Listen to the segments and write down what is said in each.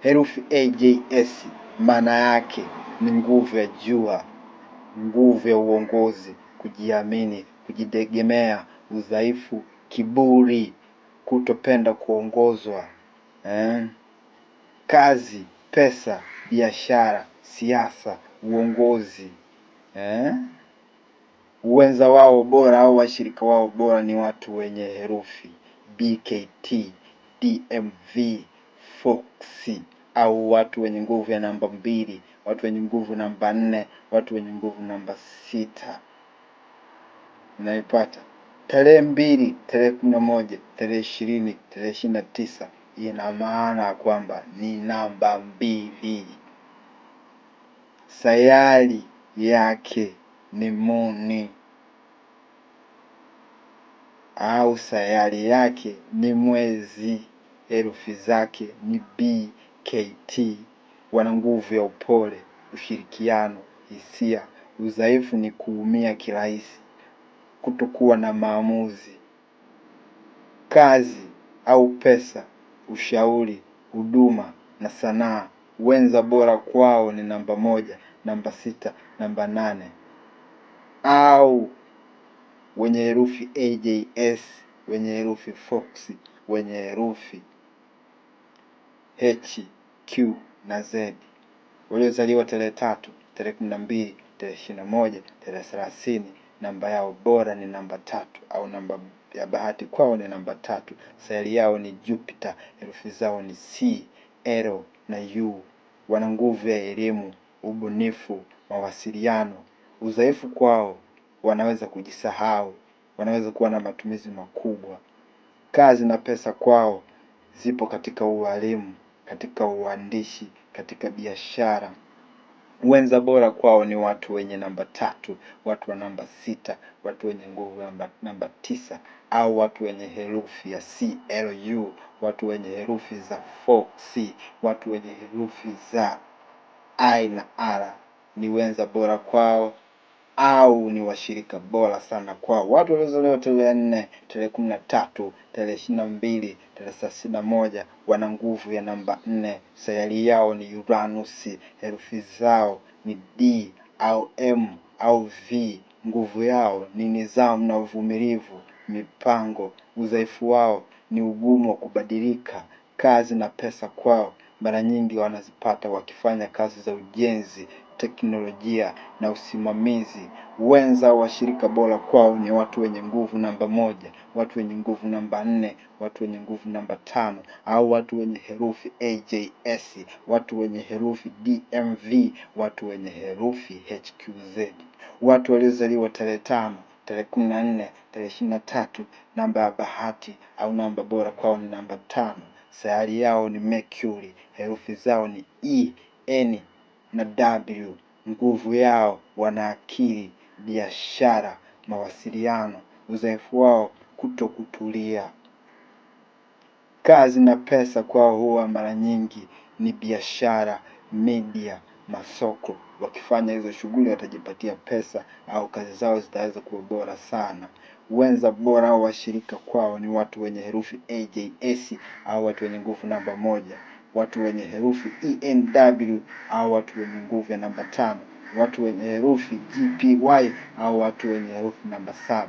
Herufi AJS maana yake ni nguvu ya jua, nguvu ya uongozi, kujiamini, kujitegemea, udhaifu, kiburi, kutopenda kuongozwa, kazi, pesa, biashara, siasa, uongozi, Wenza wao bora au washirika wao bora ni watu wenye herufi BKT, DMV, Foxy, au watu wenye nguvu ya namba 2, watu wenye nguvu namba 4, watu wenye nguvu namba 6. Unaipata? Tarehe 2, tarehe 11, tarehe 20, tarehe 29 ina maana kwamba ni namba 2. Sayari yake ni Muni au sayari yake ni Mwezi. Herufi zake ni BKT. Wana nguvu ya upole, ushirikiano, hisia. Udhaifu ni kuumia kirahisi, kutokuwa na maamuzi. Kazi au pesa, ushauri, huduma na sanaa. Wenza bora kwao ni namba 1, namba 6, namba 8. Au wenye herufi AJS, wenye herufi Foxy, wenye herufi H, Q na Z, waliozaliwa tarehe 3, tarehe 12, tarehe 21, tarehe 30. Namba yao bora ni namba 3 au namba ya bahati kwao ni namba 3. Sayari yao ni Jupiter. Herufi zao ni C, L na U. Wana nguvu ya elimu, ubunifu, mawasiliano. Udhaifu kwao, wanaweza kujisahau, wanaweza kuwa na matumizi makubwa. Kazi na pesa kwao zipo katika ualimu, katika uandishi, katika biashara. Wenza bora kwao ni watu wenye namba 3, watu wa namba 6, watu wenye nguvu namba 9, au watu wenye herufi ya CLU, watu wenye herufi za 4C, watu wenye herufi za I na R ni wenza bora kwao au ni washirika bora sana kwao. Watu waliozaliwa tarehe 4, tarehe 13, tarehe 22, tarehe 31 wana nguvu ya namba 4. Sayari yao ni Uranus. Herufi zao ni D au M au V. Nguvu yao ni nidhamu na uvumilivu, mipango. Udhaifu wao ni ugumu wa kubadilika. Kazi na pesa kwao mara nyingi wanazipata wakifanya kazi za ujenzi, teknolojia na usimamizi. Wenza washirika bora kwao ni watu wenye nguvu namba 1, watu wenye nguvu namba 4, watu wenye nguvu namba 5, au watu wenye herufi AJS, watu wenye herufi DMV, watu wenye herufi HQZ. Watu waliozaliwa tarehe 5, tarehe 14, tarehe 23, namba ya bahati au namba bora kwao ni namba 5. Sayari yao ni Mercury. Herufi zao ni E, N na W. Nguvu yao wana akili, biashara, mawasiliano. Udhaifu wao kutokutulia. Kazi na pesa kwao huwa mara nyingi ni biashara, media, masoko. Wakifanya hizo shughuli watajipatia pesa au kazi zao zitaweza kuwa bora sana. Wenza bora au washirika kwao ni watu wenye herufi AJS au watu wenye nguvu namba 1, watu wenye herufi ENW au watu wenye nguvu ya namba 5, watu wenye herufi GPY au watu wenye herufi namba 7.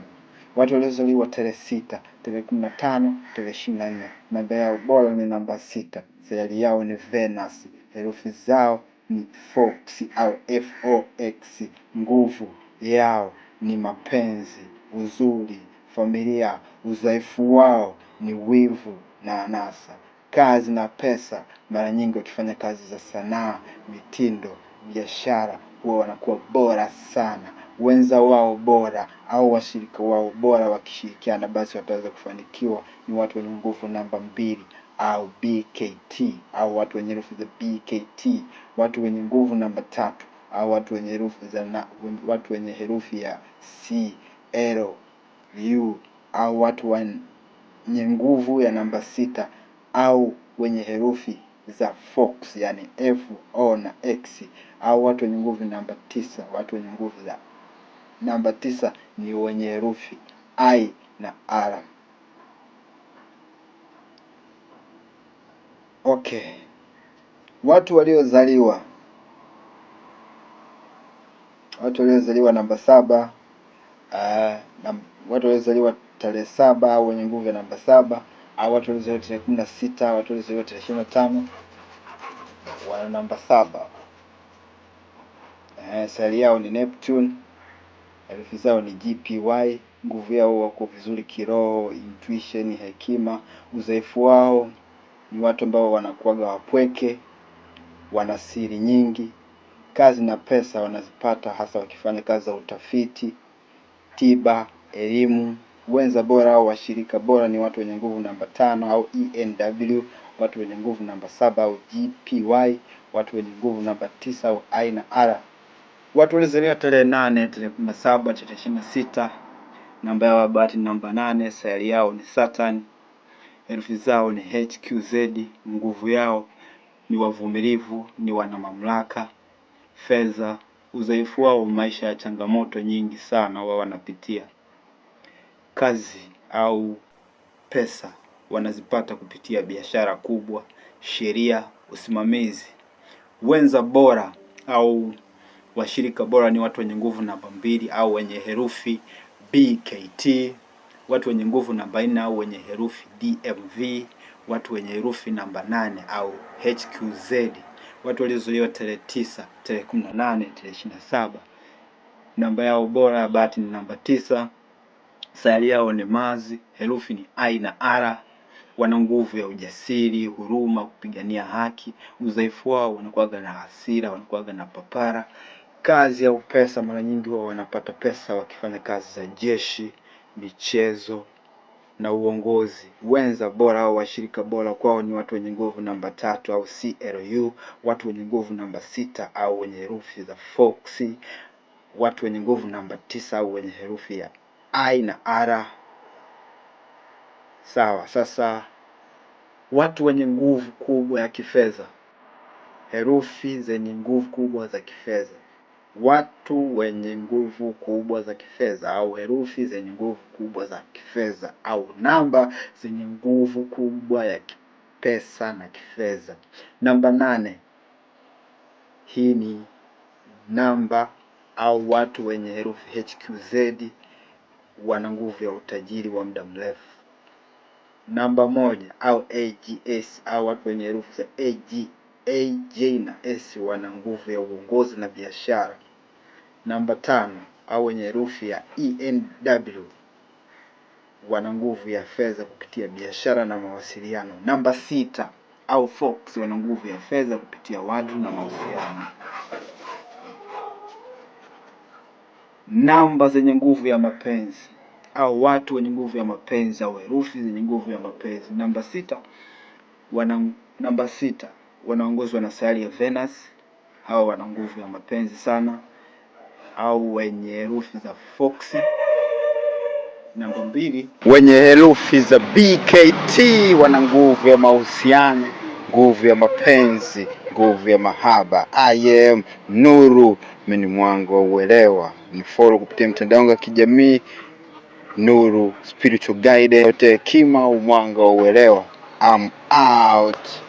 Watu waliozaliwa tarehe 6, tarehe 15, tarehe 24. Namba yao bora ni namba 6. Sayari yao ni Venus. Herufi zao ni Fox au FOX. Nguvu yao ni mapenzi, uzuri, familia. Udhaifu wao ni wivu na anasa. Kazi na pesa mara nyingi wakifanya kazi za sanaa, mitindo, biashara huwa wanakuwa bora sana. Wenza wao bora au washirika wao bora wakishirikiana basi wataweza kufanikiwa ni watu wenye nguvu namba 2 au BKT au watu wenye herufi za BKT, watu wenye nguvu namba 3 au watu wenye herufi za watu wenye herufi ya CLU au watu wenye nguvu ya namba 6 au wenye herufi za Fox yani FO na X au watu wenye nguvu namba 9. Watu wenye nguvu za namba 9 ni wenye herufi I na R. Okay. Watu waliozaliwa namba 7, watu waliozaliwa tarehe 7 au wenye nguvu ya namba 7, au watu waliozaliwa tarehe 16, watu waliozaliwa tarehe 25 wana namba 7. Sayari yao ni Neptune, herufi zao ni GPY. Nguvu yao wako vizuri kiroho, intuition, hekima. Udhaifu wao ni watu ambao wanakuwaga wapweke, wana siri nyingi. Kazi na pesa wanazipata hasa wakifanya kazi za utafiti, tiba, elimu. Wenza bora au washirika bora ni watu wenye nguvu namba 5 au ENW, watu wenye nguvu namba 7 au GPY, watu wenye nguvu namba 9 au I na R. Watu walizaliwa tarehe 8, tarehe 17, tarehe 26, namba yao ya bahati namba 8, sayari yao ni Saturn, herufi zao ni HQZ. Nguvu yao ni wavumilivu, ni wana mamlaka, fedha. Udhaifu wao maisha ya changamoto nyingi sana wao wanapitia. Kazi au pesa wanazipata kupitia biashara kubwa, sheria, usimamizi. Wenza bora au washirika bora ni watu wenye nguvu namba 2 au wenye herufi BKT, watu wenye nguvu namba 4 au wenye herufi DMV, watu wenye herufi namba 8 au HQZ. Watu waliozaliwa tarehe 9, tarehe 18, tarehe 27, namba yao bora ya bahati ni namba 9. Sayari yao ni Mars, herufi ni I na R. Wana nguvu ya ujasiri, huruma, kupigania haki. Udhaifu wao wanakuwaga na hasira, wanakuwaga na papara. Kazi au pesa, mara nyingi wao wanapata pesa wakifanya kazi za jeshi, michezo na uongozi. Wenza bora au washirika bora kwao ni watu wenye nguvu namba 3 au CLU, watu wenye nguvu namba 6 au wenye herufi za Fox, watu wenye nguvu namba 9 au wenye herufi ya I na R. Sawa, sasa watu wenye nguvu kubwa ya kifedha, herufi zenye nguvu kubwa za kifedha. Watu wenye nguvu kubwa za kifedha au herufi zenye nguvu kubwa za kifedha au namba zenye nguvu kubwa ya pesa na kifedha. Namba 8, hii ni namba au watu wenye herufi HQZ wana nguvu ya utajiri wa muda mrefu. Namba 1 au AGS au watu wenye herufi za AJ na S wana nguvu ya uongozi na biashara. Namba 5 au wenye herufi ya ENW wana nguvu ya fedha kupitia biashara na mawasiliano. Namba 6 au Fox wana nguvu ya fedha kupitia watu na mahusiano. Namba zenye nguvu ya mapenzi au watu wenye nguvu ya mapenzi au herufi zenye nguvu ya mapenzi. Namba 6 wanaongozwa na sayari ya Venus. Hao wana nguvu ya mapenzi sana, au wenye herufi za Fox. Namba 2 wenye herufi za BKT wana nguvu ya mahusiano, nguvu ya mapenzi, nguvu ya mahaba. I am Nuru, mimi ni mwanga wa uelewa. Ni follow kupitia mtandao wangu wa kijamii Nuru Spiritual Guide, yote hekima au mwanga wa uelewa. I'm out.